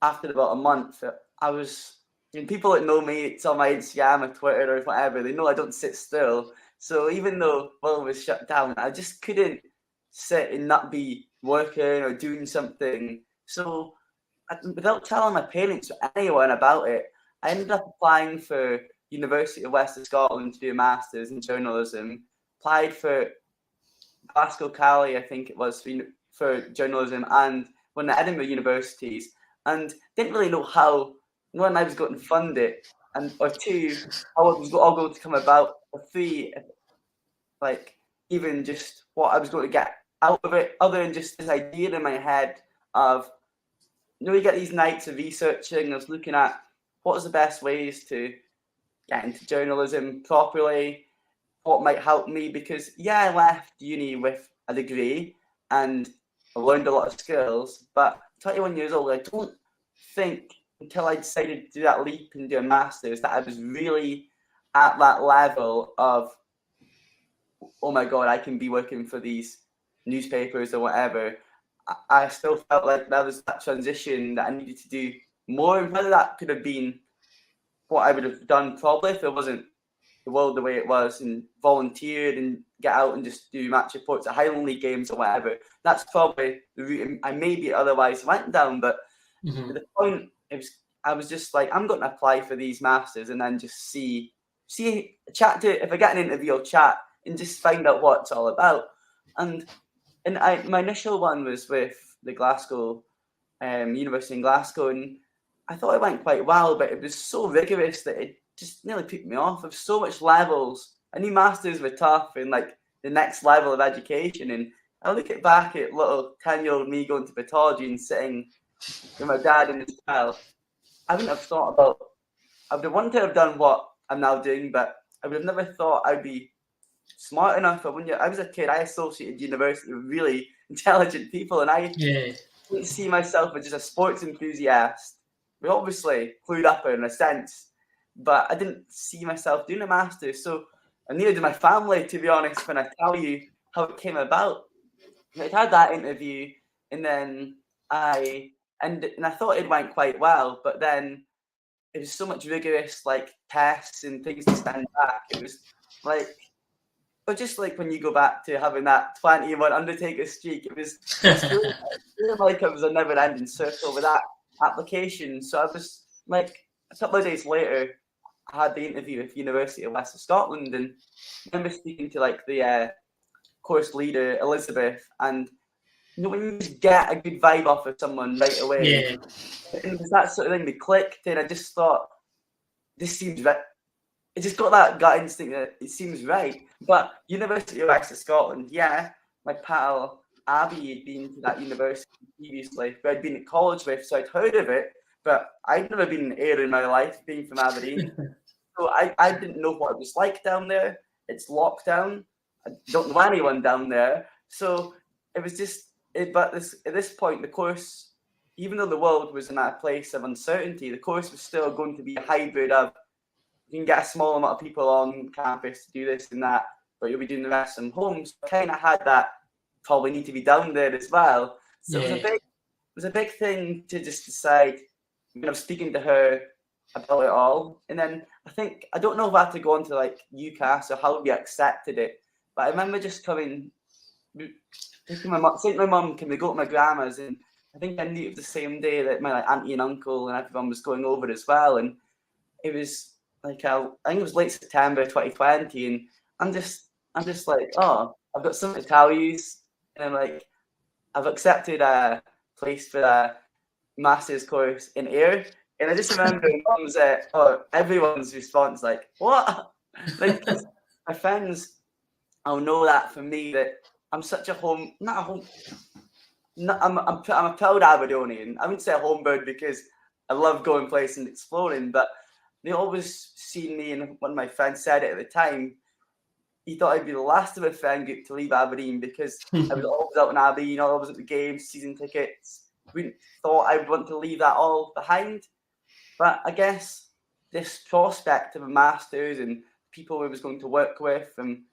after about a month, people that know me, it's on my Instagram or Twitter or whatever, they know I don't sit still. So even though world was shut down, I just couldn't sit and not be working or doing something. So without telling my parents or anyone about it, I ended up applying for University of Western Scotland to do a master's in journalism. Applied for Glasgow Cali, I think it was, for journalism, and one of the Edinburgh universities, and didn't really know how. One, I was going to fund it, and or two, how it was all going to come about, or three, like even just what I was going to get out of it, other than just this idea in my head of, you get these nights of researching. I was looking at what was the best ways to get into journalism properly, what might help me, because I left uni with a degree and I learned a lot of skills, but 21 years old, I don't think until I decided to do that leap and do a master's that I was really at that level of, oh my God, I can be working for these newspapers or whatever. I still felt like there was that transition that I needed to do more, and whether that could have been what I would have done probably if it wasn't the world the way it was, and volunteered and get out and just do match reports at Highland League games or whatever. That's probably the route I maybe otherwise went down. But at the point, I was just like, I'm going to apply for these masters and then just see, chat to, if I get an interview, I'll chat and just find out what it's all about. And my initial one was with the Glasgow University in Glasgow, and I thought it went quite well, but it was so rigorous that it just nearly put me off. Of so much levels. I knew masters were tough and like the next level of education. And I look back at little 10-year-old me going to pathology and sitting with my dad and his pal. I wouldn't have thought about. I would have wanted to have done what I'm now doing, but I would have never thought I'd be smart enough. But when I was a kid, I associated university with really intelligent people, and I didn't see myself as just a sports enthusiast. We obviously clued up in a sense, but I didn't see myself doing a master's. So, and neither did my family, to be honest, when I tell you how it came about. I'd had that interview, and then I thought it went quite well, but then it was so much rigorous, like tests and things to stand back. It was like, but just like when you go back to having that 21 Undertaker streak, it was feeling like it was a never-ending circle with that application. So I was like, a couple of days later, I had the interview with University of Western Scotland, and I remember speaking to like the course leader, Elizabeth, and when you just get a good vibe off of someone right away, and it was that sort of thing that clicked, and I just thought, this seems right. It just got that gut instinct that it seems right. But University of Western Scotland, my pal Abby had been to that university previously, who I'd been at college with, so I'd heard of it, but I'd never been in air in my life, being from Aberdeen. So I didn't know what it was like down there. It's lockdown. I don't know anyone down there. So it was just, at this point, the course, even though the world was in that place of uncertainty, the course was still going to be a hybrid of, you can get a small amount of people on campus to do this and that, but you'll be doing the rest from home. So I kind of had that, probably need to be down there as well. So it was a big thing to just decide. I was speaking to her about it all, and then I don't know if I had to go on to like UCAS or how we accepted it, but I remember just saying to my mum, can we go to my grandma's? And I think I knew it was the same day that my auntie and uncle and everyone was going over as well, and it was like I think it was late September 2020, and I'm just like, oh, I've got something to tell you, and I'm like, I've accepted a place for a master's course in air. And I just remember everyone's response, like, what? Like, my friends, I'll know that for me, that I'm such a I'm a proud Aberdonian. I wouldn't say a home bird because I love going places and exploring, but they always seen me, and one of my friends said it at the time, he thought I'd be the last of a friend group to leave Aberdeen because I was always out in Aberdeen, always at the games, season tickets. We thought I would want to leave that all behind. But I guess this prospect of a master's and people I was going to work with from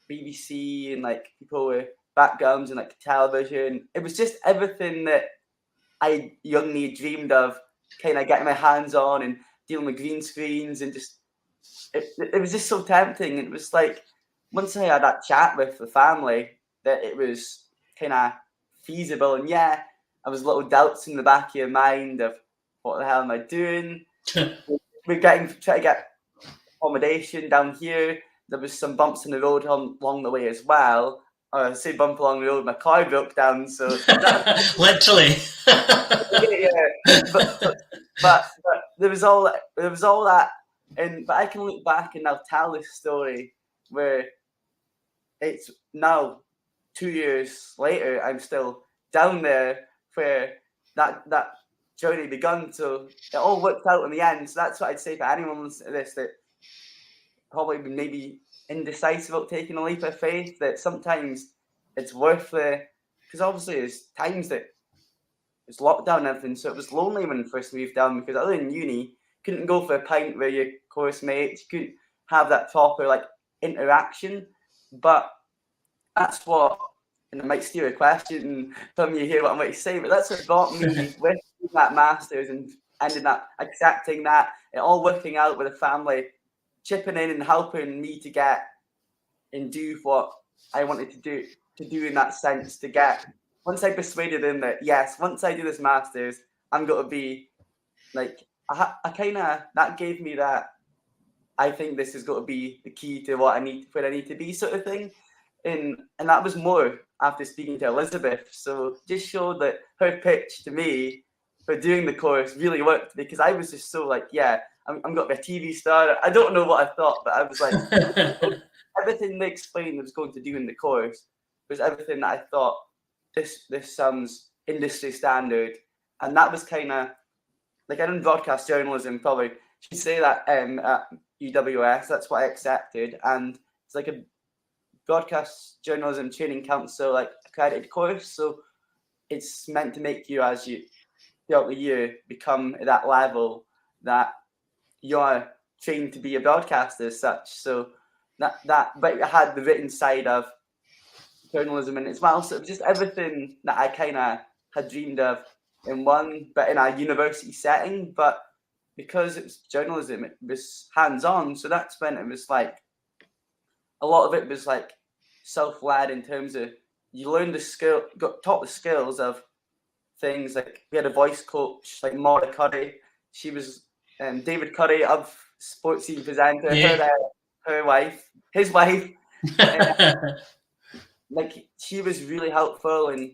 BBC and like people with backgrounds and like television, it was just everything that I youngly dreamed of, kind of getting my hands on and dealing with green screens, and just it was just so tempting. It was like once I had that chat with the family, that it was kind of feasible. And yeah, I was little doubts in the back of your mind of what the hell am I doing? We're trying to get accommodation down here. There was some bumps in the road along the way as well. I say bump along the road, my car broke down. So literally, yeah. But there was all that, but I can look back and I'll tell this story where it's now 2 years later. I'm still down there where that journey begun. So it all worked out in the end. So that's what I'd say for anyone listening to this that probably maybe indecisive about taking a leap of faith, that sometimes it's worth it, because obviously there's times that it's lockdown and everything, so it was lonely when I first moved down, because other than uni, couldn't go for a pint with your course mates, you couldn't have that proper like interaction. But that's what, and I might steal a question from you here what I might say, but that's what got me with that masters and ending up accepting that, it all working out with a family chipping in and helping me to get and do what I wanted to do in that sense, to get, once I persuaded him that yes, once I do this masters, I'm going to be like, I kind of, that gave me that, I think this is going to be the key to what I need, where I need to be, sort of thing. And that was more after speaking to Elizabeth. So just showed that her pitch to me for doing the course really worked, because I was just so like, yeah, I'm going to be a TV star. I don't know what I thought, but I was like, everything they explained I was going to do in the course was everything that I thought, this sounds industry standard. And that was kind of like, I didn't broadcast journalism, probably should say that at UWS, that's what I accepted. And it's like a broadcast journalism training council like accredited course. So it's meant to make you, as you throughout the year, become at that level that you're trained to be a broadcaster as such. So that but it had the written side of journalism in it as well. So it was just everything that I kind of had dreamed of in one, but in a university setting. But because it was journalism, it was hands-on. So that's when it was like, a lot of it was like self-led, in terms of you learn the skill, got taught the skills of things like, we had a voice coach like Maura Curry. She was David Curry of Sports Scene presenter, yeah. her wife, his wife. Like, she was really helpful and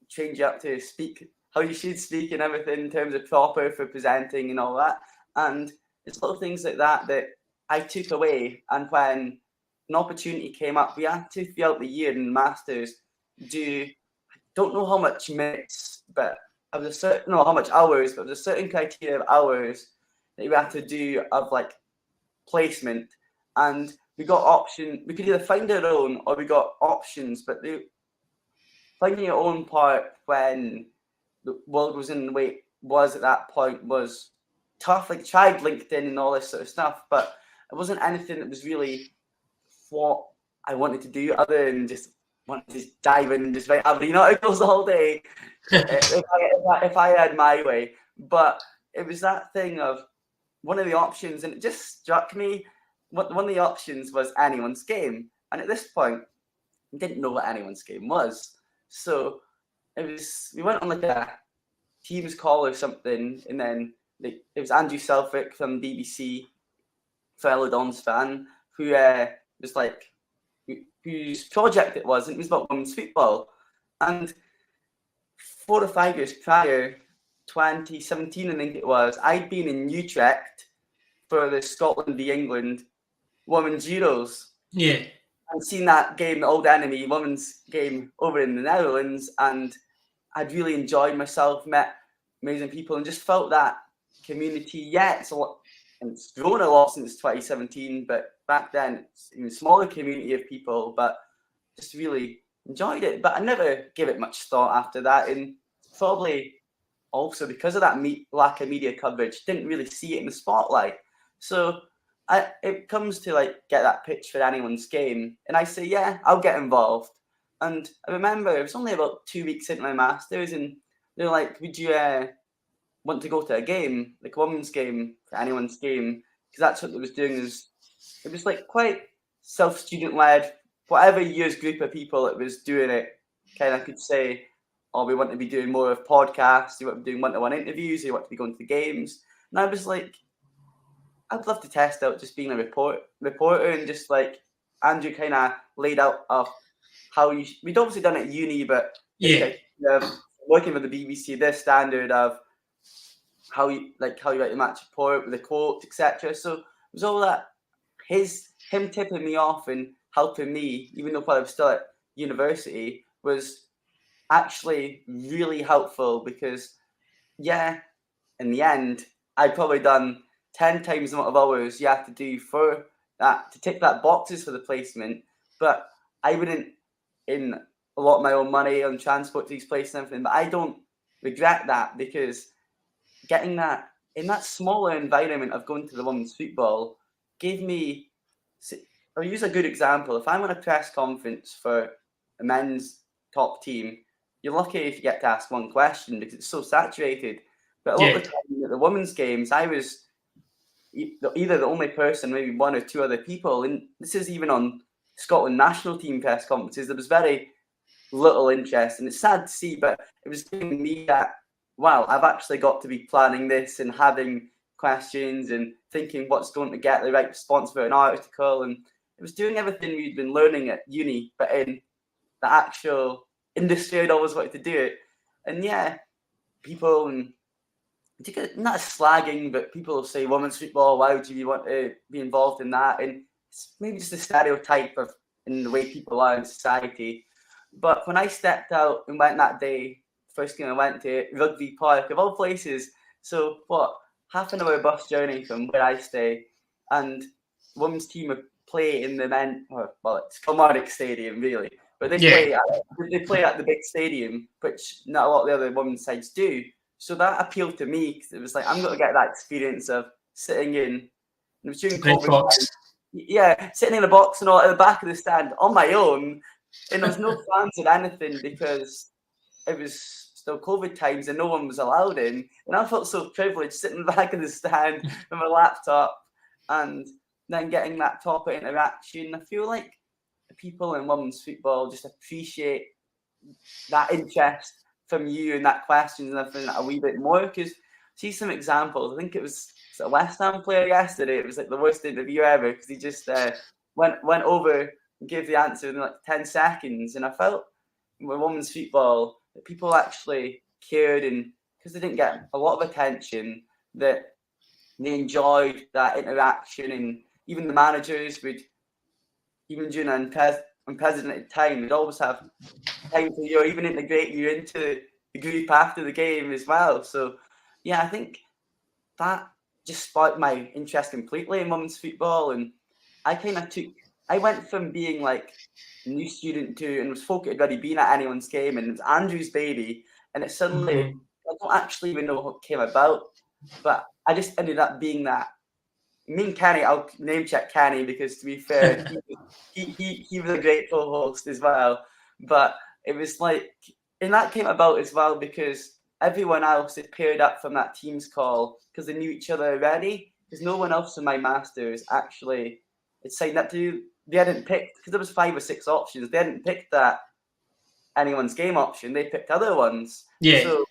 trained you up to speak how you should speak and everything in terms of proper for presenting and all that. And it's little things like that that I took away. And when an opportunity came up, we had to, throughout the year in Masters, do, I don't know how much minutes, but I was a certain, no, how much hours, but there was a certain criteria of hours that we had to do of like placement. And we got option, we could either find our own or we got options, but finding your own part when the world was in the way it was at that point was tough. Like, tried LinkedIn and all this sort of stuff, but it wasn't anything that was really what I wanted to do, other than just want to just dive in and just write Aberdeen articles the whole day if I had my way. But it was that thing of one of the options, and it just struck me, one of the options was Anyone's Game. And at this point, I didn't know what Anyone's Game was. So we went on like a Teams call or something, and then it was Andrew Selfrick from BBC, fellow Dons fan, who was like, whose project it was, and it was about women's football. And 4 or 5 years prior, 2017 I think it was, I'd been in Utrecht for the Scotland v England Women's Euros. Yeah. And seen that game, the Old Enemy women's game over in the Netherlands, and I'd really enjoyed myself, met amazing people, and just felt that community. Yeah, it's a lot, and it's grown a lot since 2017, but back then it's even smaller community of people, but just really enjoyed it. But I never gave it much thought after that, and probably also because of that lack of media coverage, didn't really see it in the spotlight. So it comes to like get that pitch for Anyone's Game, and I say, yeah, I'll get involved. And I remember it was only about 2 weeks into my masters, and they're like, would you want to go to a game, like a women's game, for Anyone's Game? Because that's what it was doing. It was like quite self-student led, whatever year's group of people it was doing it kind of could say, oh, we want to be doing more of podcasts, you want to be doing one-to-one interviews, you want to be going to the games. And I was like, I'd love to test out just being a reporter, and just like Andrew kind of laid out of how we'd obviously done it at uni, but working with the BBC, their standard of how you write the match report with the quotes, etc. So it was all that him tipping me off and helping me, even though I was still at university, was actually really helpful, because in the end I'd probably done 10 times the amount of hours you have to do for that to tick that boxes for the placement, but I wouldn't in a lot of my own money on transport to these places and everything. But I don't regret that, because getting that in that smaller environment of going to the women's football gave me. I'll use a good example. If I'm on a press conference for a men's top team, you're lucky if you get to ask one question because it's so saturated. But a lot of the time at the women's games, I was either the only person, maybe one or two other people, and this is even on Scotland national team press conferences. There was very little interest, and it's sad to see, but it was giving me that, wow, I've actually got to be planning this and having questions and thinking what's going to get the right response for an article, and it was doing everything we'd been learning at uni, but in the actual industry I'd always wanted to do it. And people, and not slagging, but people say women's football, why would you want to be involved in that? And it's maybe just a stereotype of in the way people are in society. But when I stepped out and went that day, first game I went to Rugby Park, of all places, so half an hour bus journey from where I stay, and the women's team would play in the it's Kilmarnock Stadium really, but they play at the big stadium, which not a lot of the other women's sides do. So that appealed to me, because it was like, I'm going to get that experience of sitting in, it was during COVID time, sitting in a box and all at the back of the stand on my own, and there was no fans or anything because it was still COVID times and no one was allowed in. And I felt so privileged sitting in the back of the stand with my laptop and then getting that top of interaction. I feel like the people in women's football just appreciate that interest from you and that questions and everything a wee bit more, because see some examples. I think it was a West Ham player yesterday. It was like the worst interview ever, because he just went over and gave the answer in like 10 seconds. And I felt with women's football that people actually cared, and because they didn't get a lot of attention, that they enjoyed that interaction. And even the managers would, even during an unprecedented time, they'd always have time to even integrate you into the group after the game as well. So I think that just sparked my interest completely in women's football. And I went from being like a new student to, and was folk had already been at anyone's game, and it was Andrew's baby, and it suddenly I don't actually even know what came about, but I just ended up being that. Me and Kenny, I'll name check Kenny, because to be fair, he was a great co-host as well. But it was like, and that came about as well because everyone else had paired up from that Teams call because they knew each other already. Because no one else in my masters actually had signed up to. They hadn't picked, because there was 5 or 6 options. They hadn't picked that anyone's game option. They picked other ones. Yeah. So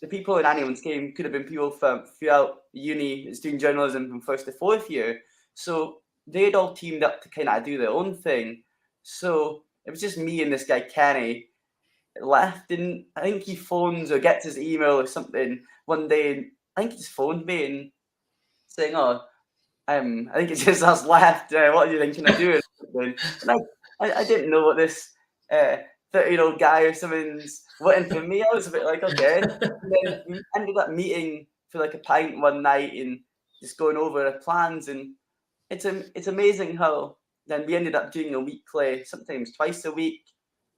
the people in anyone's game could have been people from throughout uni that's doing journalism from 1st to 4th year. So they'd all teamed up to kind of do their own thing. So it was just me and this guy Kenny left, and I think he phones or gets his email or something one day, and I think he just phoned me and saying, I think it's just us left. What are you thinking of doing? And I didn't know what this 30-year-old guy or something's waiting for me. I was a bit like, okay. And then we ended up meeting for like a pint one night and just going over our plans. And it's amazing how then we ended up doing a weekly, sometimes twice a week,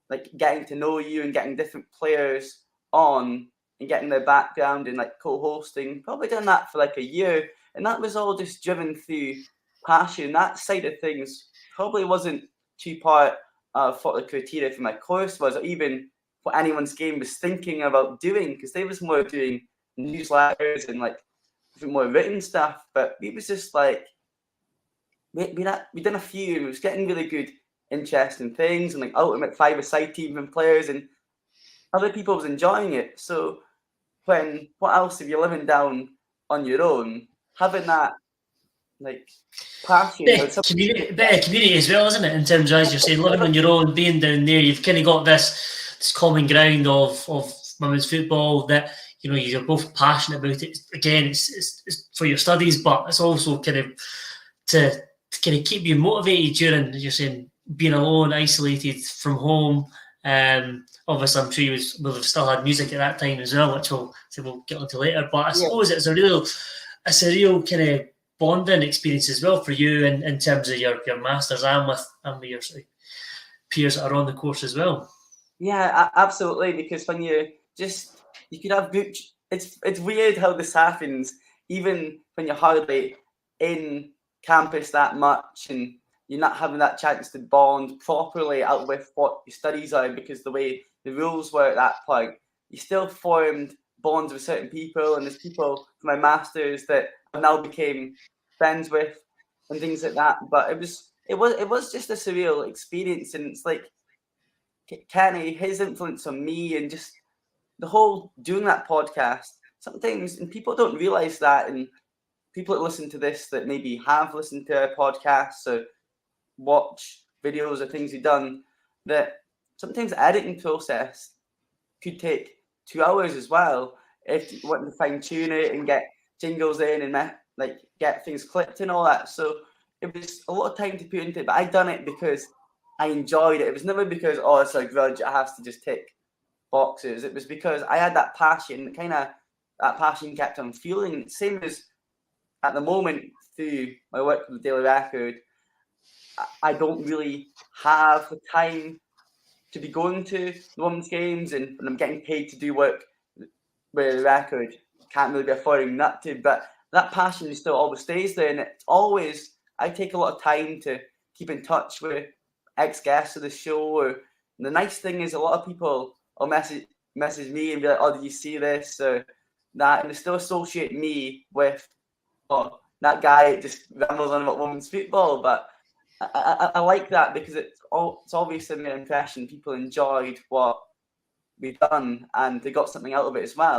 like getting to know you and getting different players on and getting their background and like co-hosting. Probably done that for like a year. And that was all just driven through passion. That side of things probably wasn't too part of what the criteria for my course was, or even what anyone's game was thinking about doing, because they was more doing newsletters and like more written stuff. But it was just like we done a few, and it was getting really good interesting things and like ultimate five-a-side teams and players, and other people was enjoying it. So what else if you're living down on your own, having that like passion bit of community as well, isn't it? In terms of, as you're saying, living on your own, being down there, you've kind of got this common ground of women's football that you're both passionate about it. Again, it's for your studies, but it's also kind of to kind of keep you motivated during, as you're saying, being alone, isolated from home. Obviously, I'm sure you will have still had music at that time as well, which we'll get onto later. But I suppose it's a real kind of bonding experience as well for you in terms of your masters and with your sort of peers that are on the course as well. Yeah, absolutely. Because when you could have groups. It's weird how this happens, even when you're hardly in campus that much and you're not having that chance to bond properly out with what your studies are, because the way the rules were at that point, you still formed bonds with certain people, and there's people for my masters that I now became friends with and things like that. But it was just a surreal experience, and it's like Kenny, his influence on me, and just the whole doing that podcast sometimes, and people don't realize that, and people that listen to this that maybe have listened to a podcast or watch videos or things you've done, that sometimes the editing process could take 2 hours as well if you want to fine tune it and get jingles in and get things clipped and all that. So it was a lot of time to put into it, but I done it because I enjoyed it. It was never because it's a grudge, I have to just tick boxes. It was because I had that passion, that passion kept on fueling. Same as at the moment through my work with the Daily Record, I don't really have the time to be going to the women's games, and when I'm getting paid to do work with the Record, can't really be affording not to. But that passion still always stays there, and it's always, I take a lot of time to keep in touch with ex-guests of the show. And the nice thing is a lot of people will message me and be like, "Oh, did you see this or that?" And they still associate me with that guy that just rambles on about women's football. But I like that because it's obviously made an impression. People enjoyed what we've done and they got something out of it as well.